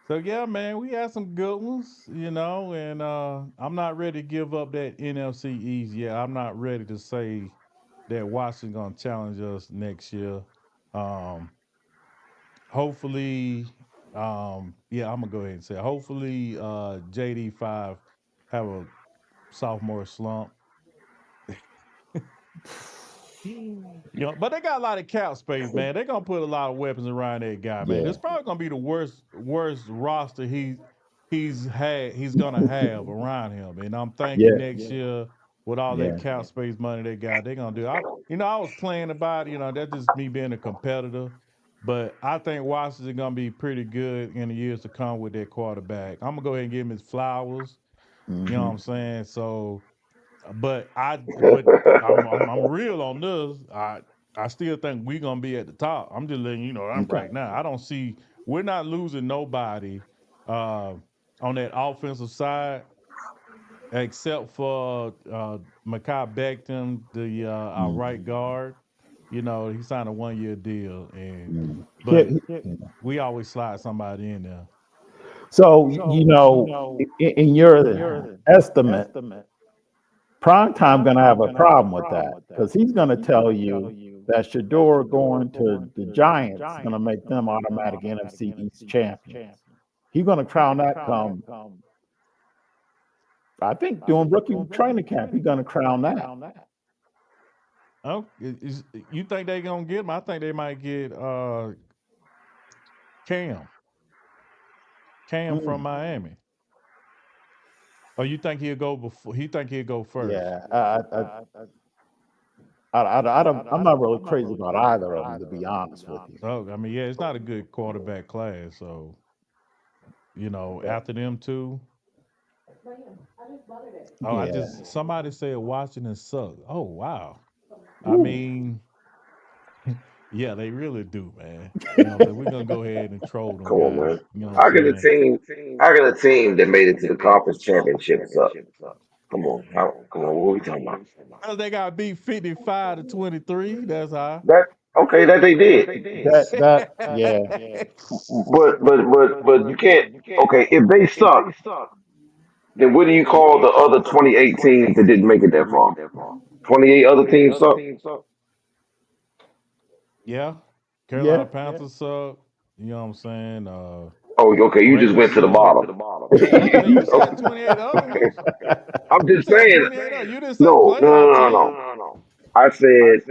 So yeah, man, we had some good ones, and I'm not ready to give up that NFC East yet. I'm not ready to say that Washington gonna challenge us next year. Um, hopefully, yeah, I'm gonna go ahead and say hopefully JD5 have a sophomore slump. But they got a lot of cap space, man. They're gonna put a lot of weapons around that guy, man. Yeah. It's probably gonna be the worst roster he's gonna have around him. And I'm thinking Yeah. next year with all that Yeah. cap space money they got, they're gonna do. I was playing about, that's just me being a competitor. But I think Washington gonna be pretty good in the years to come with their quarterback. I'm gonna go ahead and give him his flowers. You know what Hmm. I'm saying? So but I'm real on this. I still think we're gonna be at the top. I'm just letting you know I'm Okay. right now. I don't see we're not losing nobody uh on that offensive side except for Makai Becton, our right Hmm. guard. He signed a 1 year deal and Hmm. but we always slide somebody in there. So, in your estimate, prime time going to have a problem with that because he's going to tell you that Shador going to the Giants is going to make them automatic NFC East champions. He's going to crown that come, I think, during rookie training camp. He's going to crown that. Oh, you think they gonna get him? I think they might get Cam. Cam from Mm, Miami. Or you think he'll go before? He think he'll go first? yeah, I'm not really crazy about either of them, to be honest with you. Oh, I mean, yeah, it's not a good quarterback class. So after them two, oh, I Yeah. just somebody said Washington sucks. Oh wow. I Ooh. mean, yeah, they really do, man. So we're gonna go ahead and troll them Come on, guys. man. You know what I'm How can a saying? team? How can a team that made it to the conference championship suck? Come on, come on. What are we talking about? Because they got beat 55-23. That's how. That okay? That they did. Yeah. But you can't. Okay, if they suck, then what do you call the other 28 teams that didn't make it that far? 28 other teams suck. Yeah. Carolina Yeah. Panthers suck. You know what I'm saying? Oh, okay. You just Ravens went to the suck. bottom. No, you said 28 other ones. I'm You just said saying. 28 other. You didn't say No, no, playoff no, no, team. no. I said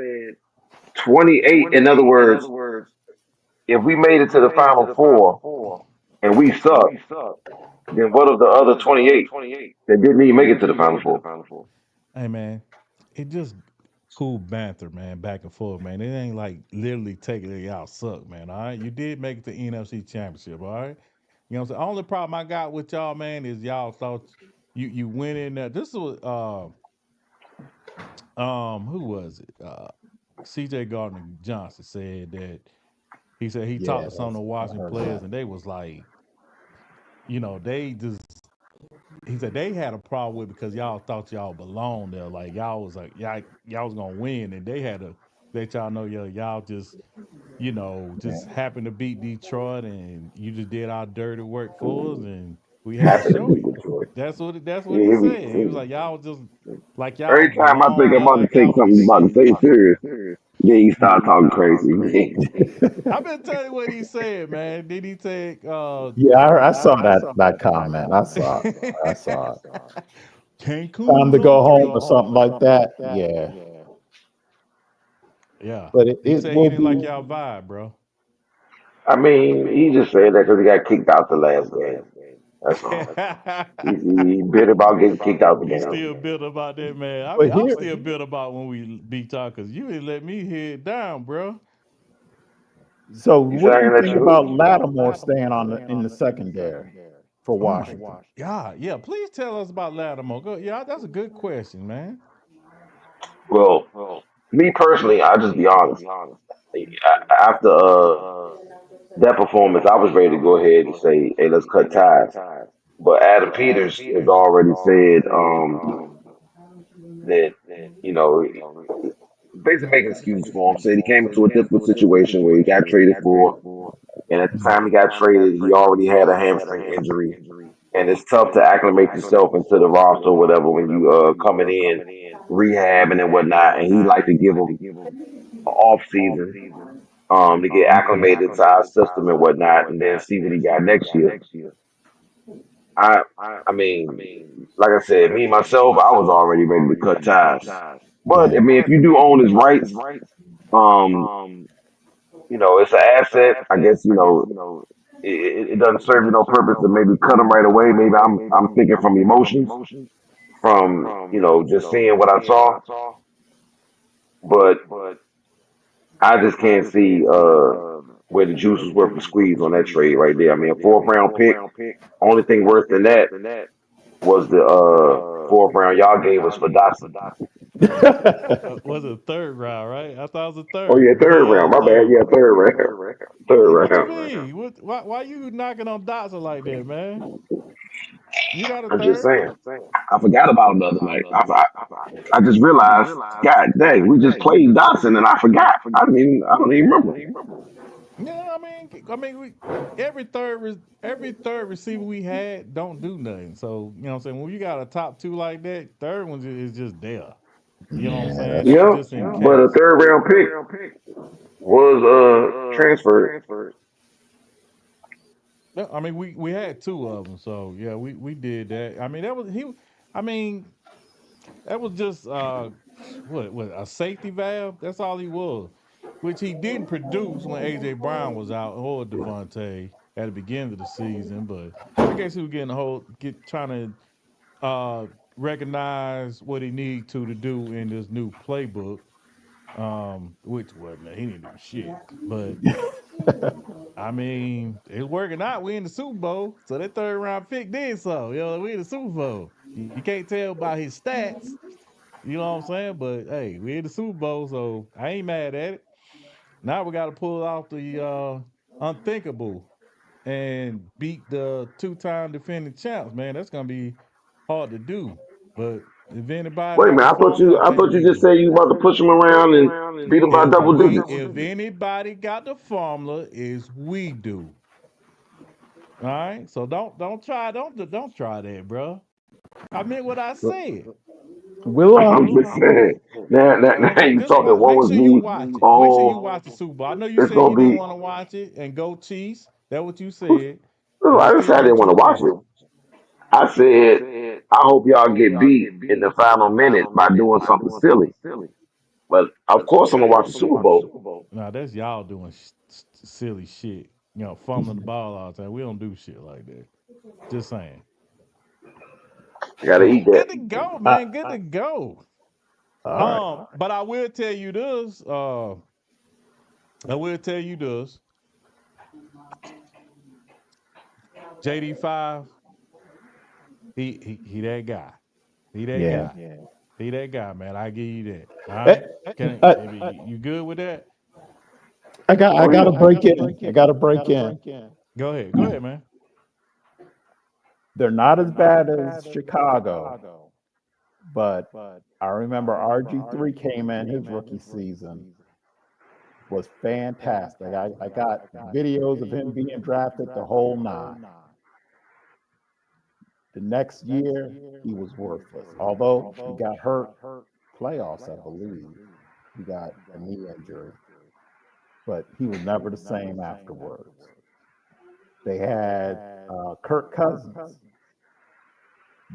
28. In other words, if we made it to the final four and we suck, then what of the other 28 that didn't even make it to the final four? Hey, man, it just cool banter, man, back and forth, man. It ain't like literally taking y'all suck, man. All right. You did make it to NFC Championship, all right? You know what I'm saying? Only problem I got with y'all, man, is y'all thought you went in there. This was who was it? CJ Gardner Johnson said that he said he talked Yeah. to some of the I Washington heard players that. and they was like, they just he said they had a problem with it because y'all thought y'all belonged there. Like y'all was like y'all was gonna win and they had to let y'all know y'all just just Yeah. happened to beat Detroit and you just did our dirty work for us and we had to Happened to show be you. Detroit. That's what he Yeah, said. He was like, y'all just like y'all every time I think belong I'm there, about to like take y'all was something the about to say serious, then you start talking crazy. I've been telling you what he said, man. Did he take Yeah, I saw that comment. I saw it. I saw it. Time Cancun to for go home or three? something like that. Yeah. Yeah. But He it said he will didn't like be. y'all vibe, bro. I mean, he just said that because he got kicked out the last game. That's all. He bitter about getting kicked out the You game. still bitter about that, man. I But mean, I'm here, still bitter about when we beat y'all because you didn't let me head down, bro. so You what said do I you ain't let think you. about Lattimore staying on in the secondary for Oh, Washington? yeah. Please tell us about Lattimore. Yeah, that's a good question, man. Well, me personally, I'll just be honest. After that performance, I was ready to go ahead and say, "Hey, let's cut ties." But Adam Peters has already said that you know basically making excuses for him. Said he came into a difficult situation where he got traded for, and at the time he got traded, he already had a hamstring injury, and it's tough to acclimate yourself into the roster or whatever when you coming in rehabbing and whatnot. And he like to give him an off season to get acclimated to our system and whatnot, and then see what he got next year. I I mean, like I said, me myself, I was already ready to cut ties. But I Yeah. mean, if you do own his rights, um, it's an asset. I guess it doesn't serve you no purpose to maybe cut him right away. Maybe I'm thinking from emotions, from just seeing what I saw. But I just can't see where the juice was worth the squeeze on that trade right there. I mean, a fourth round pick. Only thing worse than that was the fourth round y'all gave us for Dotson. Was it third round, right? I thought it was a Oh yeah, third. We third gave y'all round. a My bad. third. Yeah, third round. Third What you round. mean? Why you knocking on Dotson like that, man? You got a I'm just third? saying. I forgot about him the other night. I just realized, God dang, we just played Dotson and I forgot. I don't even remember. Yeah, every third receiver we had don't do nothing. So you know what I'm saying. When you got a top two like that, third one is just there. You know what I'm Yeah, saying? That that's was Yeah, just in but a case. third round pick was transferred. No, we had two of them, so yeah, we did that. I mean that was he. I mean that was just what a safety valve. That's all he was, which he didn't produce when AJ Brown was out or Devontae at the beginning of the season. But I guess he was getting trying to recognize what he need to do in this new playbook. Which wasn't he didn't do shit, but I mean, it's working out. We in the Super Bowl, so that third round pick did so. We in the Super Bowl. You can't tell by his stats. You know what I'm saying? But hey, we in the Super Bowl, so I ain't mad at it. Now we got to pull off the unthinkable and beat the two-time defending champs. Man, that's gonna be hard to do. But if anybody Wait a got the minute, formula, I it's thought you we just do. said you about to push him around and beat him by double digits. If anybody got the formula, is we do. All right, so don't try that, bro. I meant what I said. we'll I'm just saying. Now you Just talking make what was sure you me? watch it. Make sure you Oh, watch the Super Bowl. I know you it's said gonna you didn't be. want to watch it and go Chiefs. That's what you said, Oh, but I I didn't still say I didn't want you want to to watch watch it. it. I said I hope y'all get beat in the final minute by doing something silly. But of course I'm gonna watch the Super Bowl. Now that's y'all doing silly shit. Fumbling the ball all the time. We don't do shit like that. Just saying. I gotta eat that. Good to go, uh, man. Good to go. all right. But I will tell you this. I will tell you this. JD5, he that guy. He that Yeah. guy. He that guy, man. I give you that. All Eh, right. Maybe you good with that? I Oh got to yeah. break in. I got to break in. Go ahead. Go ahead, man. They're not as bad as Chicago, but I remember RG3 came in his rookie season was fantastic. I got videos of him being drafted the whole nine. The next year, he was worthless. Although he got hurt playoffs, I believe. He got a knee injury, but he was never the same afterwards. They had Kirk Cousins,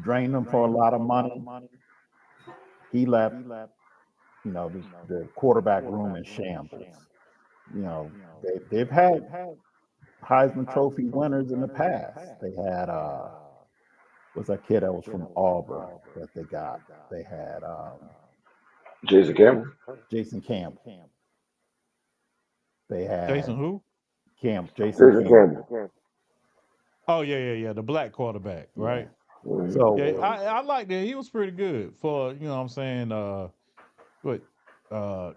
drained him for a lot of money. He left, the quarterback room in shambles. They've had Heisman Trophy winners in the past. They had was that kid that was from Auburn that they got? They had Jason Cameron. Jason Campbell. They Jason had who? Jason Jason Campbell. Cameron. Oh yeah. The black quarterback, Yeah. right? Mhm. Yeah, So I like that. He was pretty good for what I'm saying. But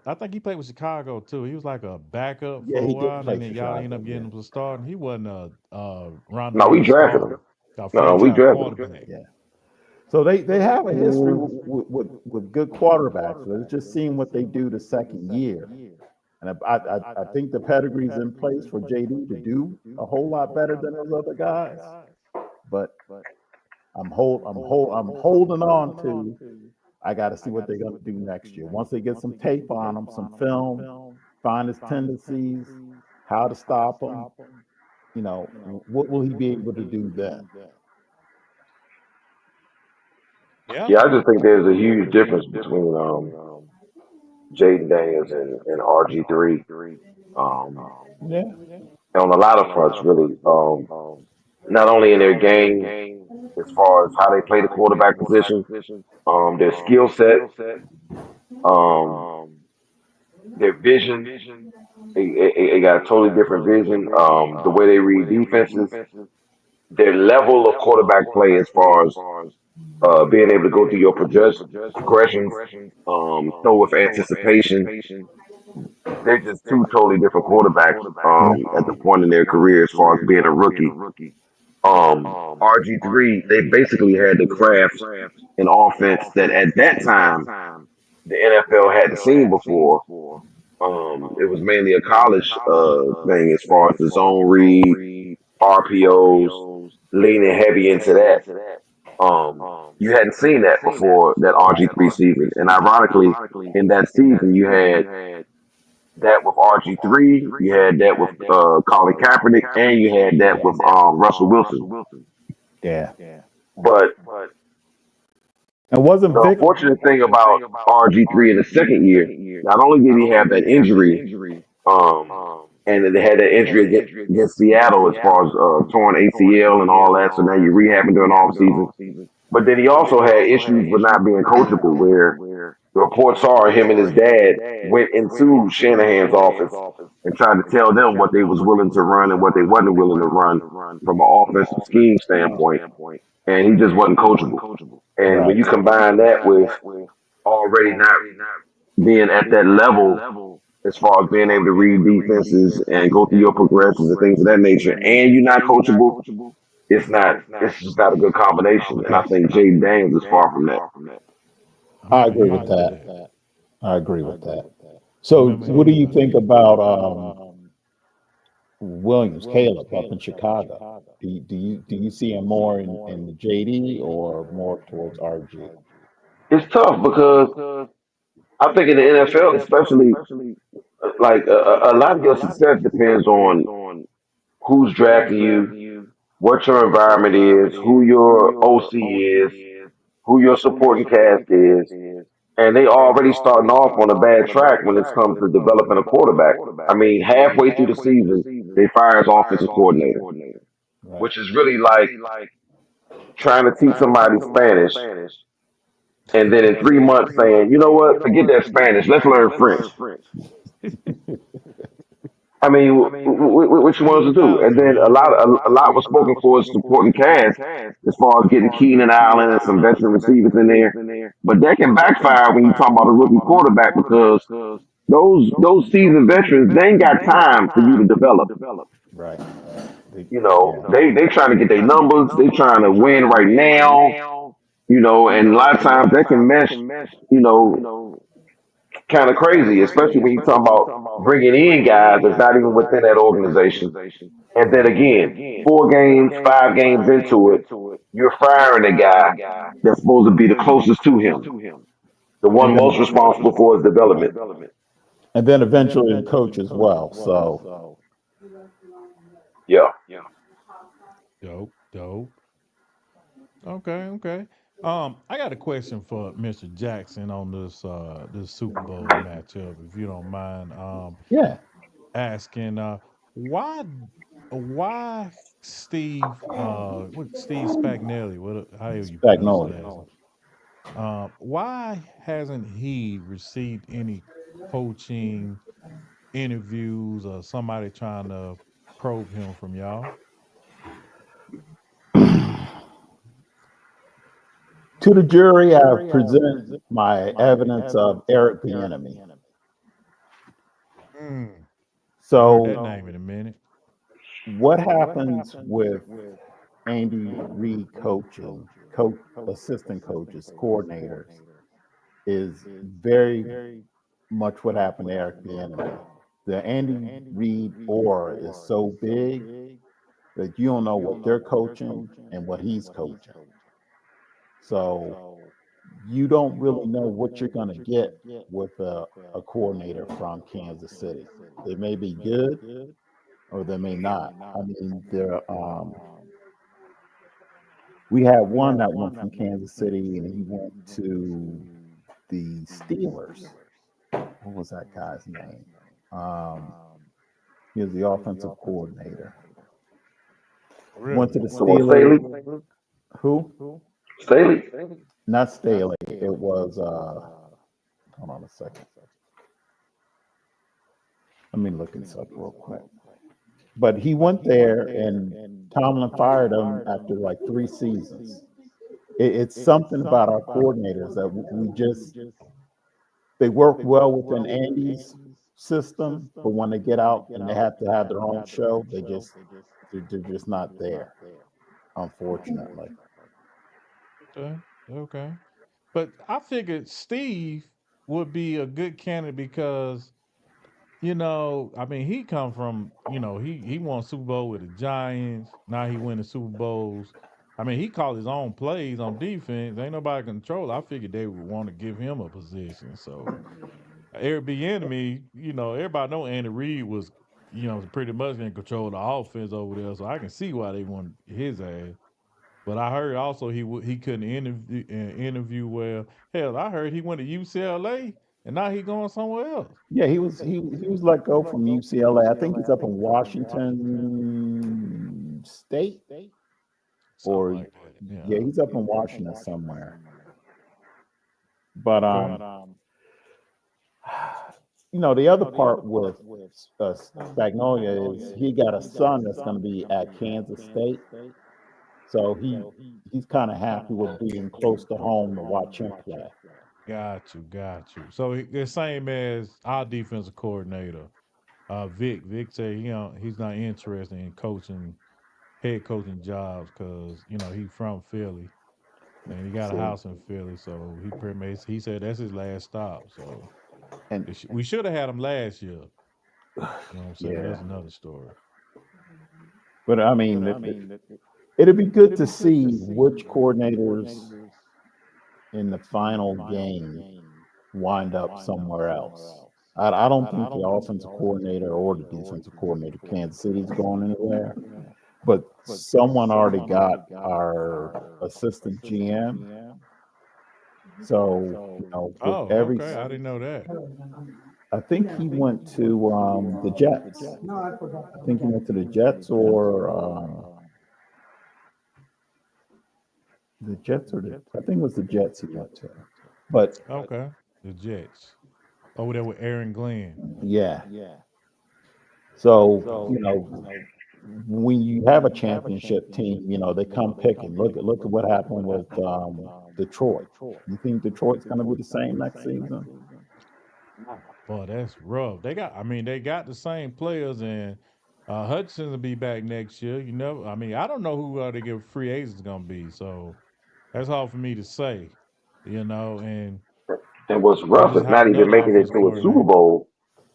I think he played with Chicago too. He was like a backup yeah, for a he while, did and play then y'all end Chicago. up Yeah. getting him to start. And he wasn't a No, we run-of-the-mill drafted starter. him. Our No, we franchise drafted him. quarterback. Yeah. So they have a history with good quarterbacks, but it's just seeing what they do the second year. And I think the pedigree's in place for JD to do a whole lot better than those other guys. But I'm holding on to. I got to see what they're going to do next year. Once they get some tape on him, some film, find his tendencies, how to stop him. You know, what will he be able to do then? Yeah. Yeah, I just think there's a huge difference between Jaden Daniels and RG3 um, Yeah. on a lot of fronts, really. Not only in their game, as far as how they play the quarterback position, their skill set, um, their vision. They got a totally different vision. The way they read defenses, their level of quarterback play as far as being able to go through your progressions, throw with anticipation. They're just two totally different quarterbacks Yeah. at the point in their career as far as being a rookie. RG3, they basically had the craft and offense that at that time the NFL hadn't seen before. It was mainly a college thing as far as the zone read, RPOs, leaning heavy into that. You hadn't seen that before that RG3 season, and ironically, in that season, you had that with RG3, you had that with Colin Kaepernick, and you had that with Russell Wilson. Yeah. But And wasn't the Vic? unfortunate thing about RG3 in the second year, not only did he have that injury, um, and they had that injury against Seattle as far as torn ACL and all that, so now you're rehabbing during off season. But then he also had issues with not being coachable, where the reports are him and his dad went into Shanahan's office and tried to tell them what they was willing to run and what they wasn't willing to run from an offensive scheme standpoint, and he just wasn't coachable. And when Right. you combine that with already not being at that level as far as being able to read defenses and go through your progressions and things of that nature, and you're not coachable, it's just not a good combination. And I think Jaden Daniels is far from that. I I'm agree with positive. that. I agree with that. So, Remember what do him? you think about Williams, Caleb up in Chicago? Do you see him more in the JD or more towards RG? It's tough because I think in the NFL, especially, like a lot of your success depends on who's drafting you, what your environment is, who your OC is, who your supporting cast is, and they already starting off on a bad track when it comes to developing a quarterback. I mean, halfway through the season, they fire his offensive coordinator, Right. which is really like trying to teach somebody Spanish, and then in 3 months saying, you know what, forget that Spanish, let's learn French. I mean, what you want us to do? And then a lot was spoken for his supporting cast as far as getting Keenan Allen and some veteran receivers in there. But that can backfire when you talk about a rookie quarterback because those seasoned veterans, they ain't got time for you to develop. Right. You know, Yeah. they trying to get their numbers, they trying to win right now. You know, and a lot of times that can mesh. You know, kind of crazy, especially when you talk about bringing in guys that's not even within that organization. And then again, 4 games, 5 games into it, you're firing a guy that's supposed to be the closest to him, the And one most responsible for his right. development. And then eventually the coach as well. So Yeah. Dope. Okay. I got a question for Mr. Jackson on this Super Bowl matchup, if you don't mind. yeah, Asking why Steve Spagnelli, however you pronounce his Spagnolia. last name. Why hasn't he received any coaching interviews or somebody trying to probe him from y'all? To the jury, I present my evidence of Eric Bieniemy. Heard that So name in a minute. what happens with Andy Reid coaching, coach, assistant coaches, coordinators is very much what happened to Eric Bieniemy. The Andy Reid aura is so big that you don't know what they're coaching and what he's coaching. So you don't really know what you're going to get with a coordinator from Kansas City. They may be good or they may not. I mean, we had one that went from Kansas City and he went to the Steelers. What was that guy's name? He was the offensive coordinator. Really? Went to the So what, Staley? Steelers. Who? Staley? Not Staley. It was. Hold on a second. Let me look this up real quick. But he went there, and Tomlin fired him after like 3 seasons. It's something about our coordinators that we just they work well within Andy's system, but when they get out and they have to have their own show, they're just not there, unfortunately. Okay. But I figured Steve would be a good candidate because, I mean, he come from, he won Super Bowl with the Giants. Now he winning Super Bowls. I mean, he called his own plays on defense. Ain't nobody control. I figured they would want to give him a position. So Eric Bieniemy, everybody know Andy Reid was, pretty much in control of the offense over there. So I can see why they want his ass. But I heard also he couldn't interview well. Hell, I heard he went to UCLA and now he going somewhere else. Yeah, he was let go from UCLA. I think he's up in Washington State, or Something like that. yeah, he's up in Washington somewhere. But the other part with Spagnuolo is he got a son that's going to be at Kansas State, so he's kind of happy with being close to home to watch him play. Got you. So the same as our defensive coordinator, Vic. Vic said he's not interested in head coaching jobs because he's from Philly and he got a So, house in Philly, so he said that's his last stop. So and we should have had him last year. You know what I'm saying? But yeah, that's another story. but I mean, it'd be good to see which coordinators in the final game wind up somewhere else. I don't think the offensive coordinator or the defensive coordinator of Kansas City is going anywhere, but someone already got our assistant GM. So, with Oh, every, okay. I didn't know that. I think he went to the Jets. I think he went to the Jets or the Jets I think it was the Jets he went to. But Okay. The Jets. Over there with Aaron Glenn. yeah, so when you have a championship team, they come picking. Look at what happened with Detroit. You think Detroit's going to be the same next season? Boy, that's rough. They got the same players, and Hudson will be back next year. I don't know who they give free agents going to be, so that's hard for me to say, and And what's they rough just is not hired even another making it offense to a Super coordinator. Bowl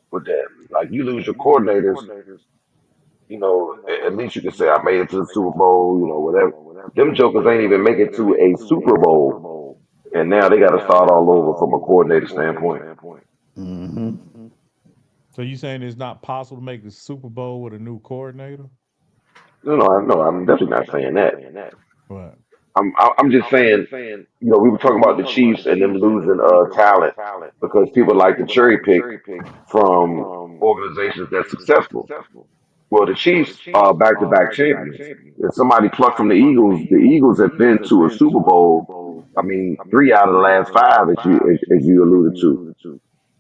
with that. Like you lose your coordinators, at least you can say I made it to the Super Bowl, whatever. Them jokers ain't even make it to a Super Bowl, and now they got to start all over from a coordinator standpoint. Hmm. So you saying it's not possible to make the Super Bowl with a new coordinator? No, I'm definitely not saying that. But I'm just saying, we were talking about the Chiefs and them losing talent because people like to cherry pick from organizations that's successful. Well, the Chiefs are back-to-back champions. If somebody plucked from the Eagles have been to a Super Bowl. I mean, 3 out of the last 5, as you alluded to.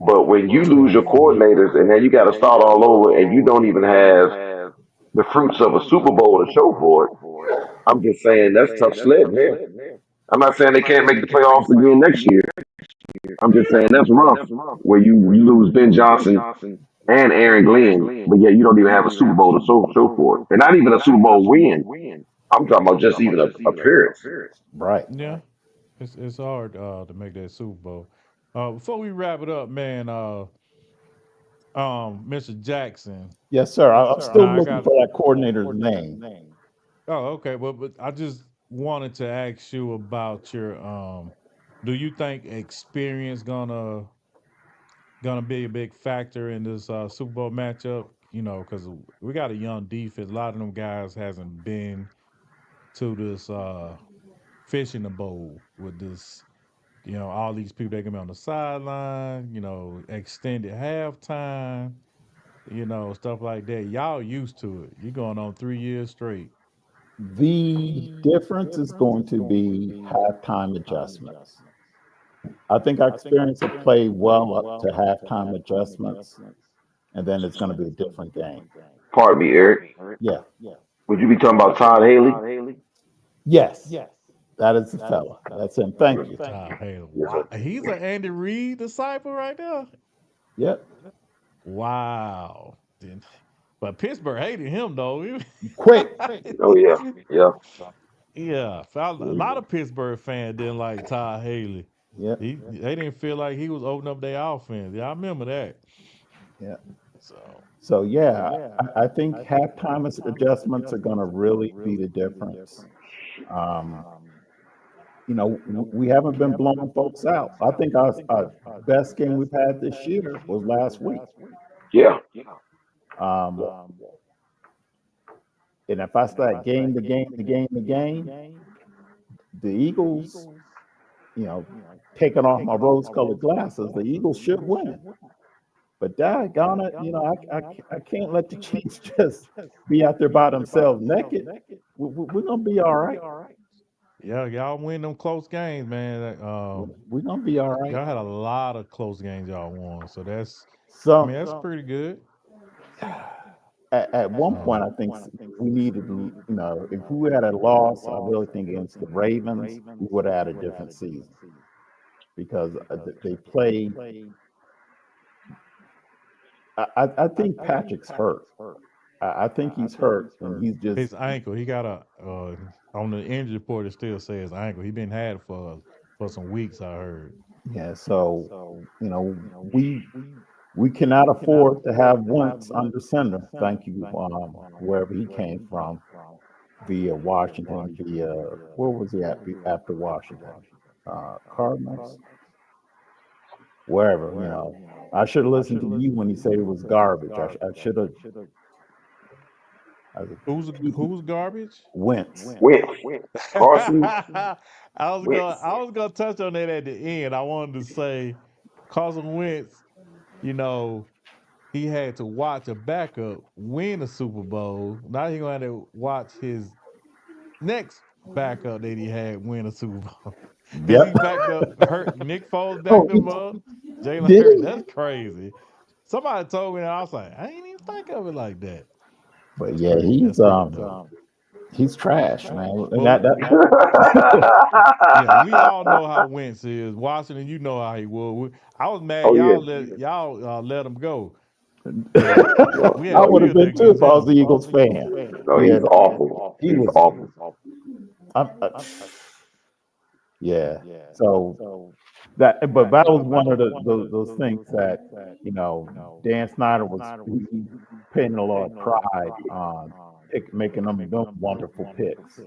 But when you lose your coordinators and then you got to start all over, and you don't even have the fruits of a Super Bowl to show for it, I'm just saying that's tough sledding there. I'm not saying they can't make the playoffs again next year. I'm just saying that's rough where you lose Ben Johnson and Aaron Glenn, but yet you don't even have a Super Bowl to show for it, and not even a Super Bowl win. I'm talking about just even a appearance. Right. Yeah, it's hard to make that Super Bowl. Before we wrap it up, man, Mr. Jackson. Yes, sir. I'm still Now I looking got. for that coordinator's name. Oh, okay. But I just wanted to ask you about your. Do you think experience gonna be a big factor in this Super Bowl matchup? You know, because we got a young defense. A lot of them guys hasn't been to this fish in the bowl with this. You know, all these people that can be on the sideline. You know, extended halftime. You know, stuff like that. Y'all used to it. You going on 3 years straight. The difference is going to be halftime adjustments. I think our experience will play well up to halftime adjustments, and then it's going to be a different game. Pardon me, Eric. Yeah. Would you be talking about Todd Haley? Yes. That is the fella. That's him. Thank you. Hey, Yes, sir. he's an Andy Reid disciple right there. Yep. Wow. But Pittsburgh hated him though. Quick. Oh yeah, yeah. Yeah, a lot of Pittsburgh fans didn't like Todd Haley. Yep. They didn't feel like he was opening up their offense. Yeah, I remember that. Yeah. So So yeah, I think halftime adjustments are going to really be the difference. Um, we haven't been blowing folks out. I think our best game we've had this year was last week. Yeah. Um, and if I start game to game to game to game, the Eagles, taking off my rose-colored glasses, the Eagles should win. But daggone it, I can't let the Chiefs just be out there by themselves naked. We're gonna be all right. yeah, y'all win them close games, man. We're gonna be all right. Y'all had a lot of close games y'all won, so that's So pretty good. at one point, I think we needed, if we had a loss, I really think against the Ravens, we would have had a different season because they played. I think Patrick's hurt. I think he's hurt, and he's His just ankle, he got on the injury report. It still says ankle. He been had for some weeks. I heard. yeah. So we cannot afford to have Wentz under center. Thank you, wherever he came from, via Washington, where was he at after Washington? Cardinals, wherever. I should have listened to you when he said it was garbage. I should have. Who's garbage? Wentz. Carson I was gonna touch on that at the end. I wanted to say Carson Wentz, he had to watch a backup win a Super Bowl. Now he's gonna have to watch his next backup that he had win a Super Bowl. Because he backed up hurt. Nick Foles backed him up. Jalen Did Hurts. he? That's crazy. Somebody told me that. I was like, I ain't even think of it like that. But yeah, he's trash, man. And Well, that yeah, we all know how Wentz is. Washington, you know how he was. I was mad Oh yeah. y'all let him go. We I had would have feared been too if I was him. an Eagles fan. No, Yeah, he's awful. he He's was. awful. Yeah. So but that was one of those things that Dan Snyder was he putting a lot of pride on making them wonderful picks.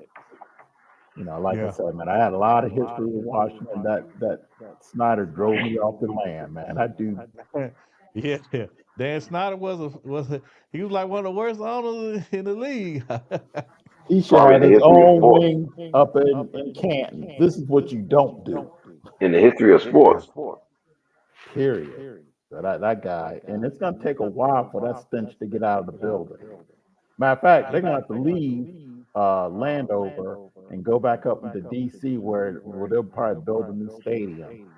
Like I Yeah. said, man, I had a lot of history with Washington. That Snyder drove me off the land, man. I do. Yeah. Dan Snyder he was like one of the worst owners in the league. He should Probably have in the his history of own sports. wing up in Canton. This is what you don't do. In the history of sports. Period. So that guy, and it's gonna take a while for that stench to get out of the building. Matter of fact, they're gonna have to leave Landover and go back up into DC where they'll probably build a new stadium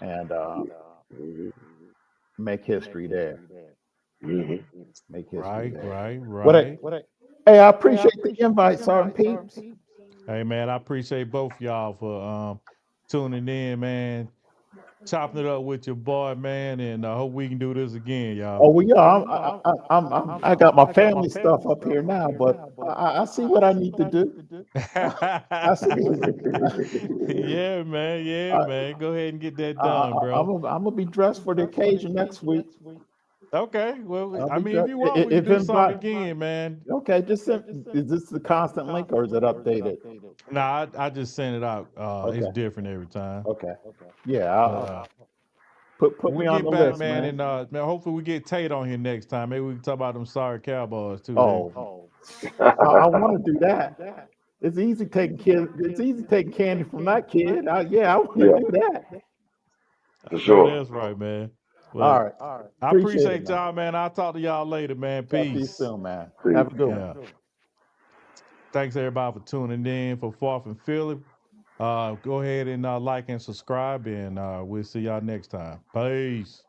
and make history there. Mhm. Make history Right. there. Right. Hey, I appreciate the invite, Sergeant Peeps. Hey man, I appreciate both y'all for tuning in, man. chopping it up with your boy, man, and I hope we can do this again, Oh, y'all. well, yeah, I got my family stuff up here now, but I see what I need to do. I see. Yeah, man. Yeah, I, man. Go ahead and get that done, bro. I'm gonna be dressed for the occasion next week. Okay. Well, I'll I be mean, if dressed. you want, we can If do something anybody, again, man. okay, just send. Is this the constant link or is it updated? Nah, I just send it out. It's Okay, different every time. okay, yeah. But Put when we me on get the back, list, man, man. and man, hopefully we get Tate on here next time. Maybe we can talk about them sorry Cowboys too. Then. Oh, I want to do that. It's easy taking kid. It's easy taking candy from that kid. Yeah, I want to Yeah, do that. for I know sure. that's right, man. All Well, right, I appreciate it, appreciate man. y'all, man. I'll talk to y'all later, man. Talk to you Peace. soon, man. See. Have a good one. Yeah. Thanks everybody for tuning in for Fourth and Philly. Go ahead and like and subscribe, and we'll see y'all next time. Peace.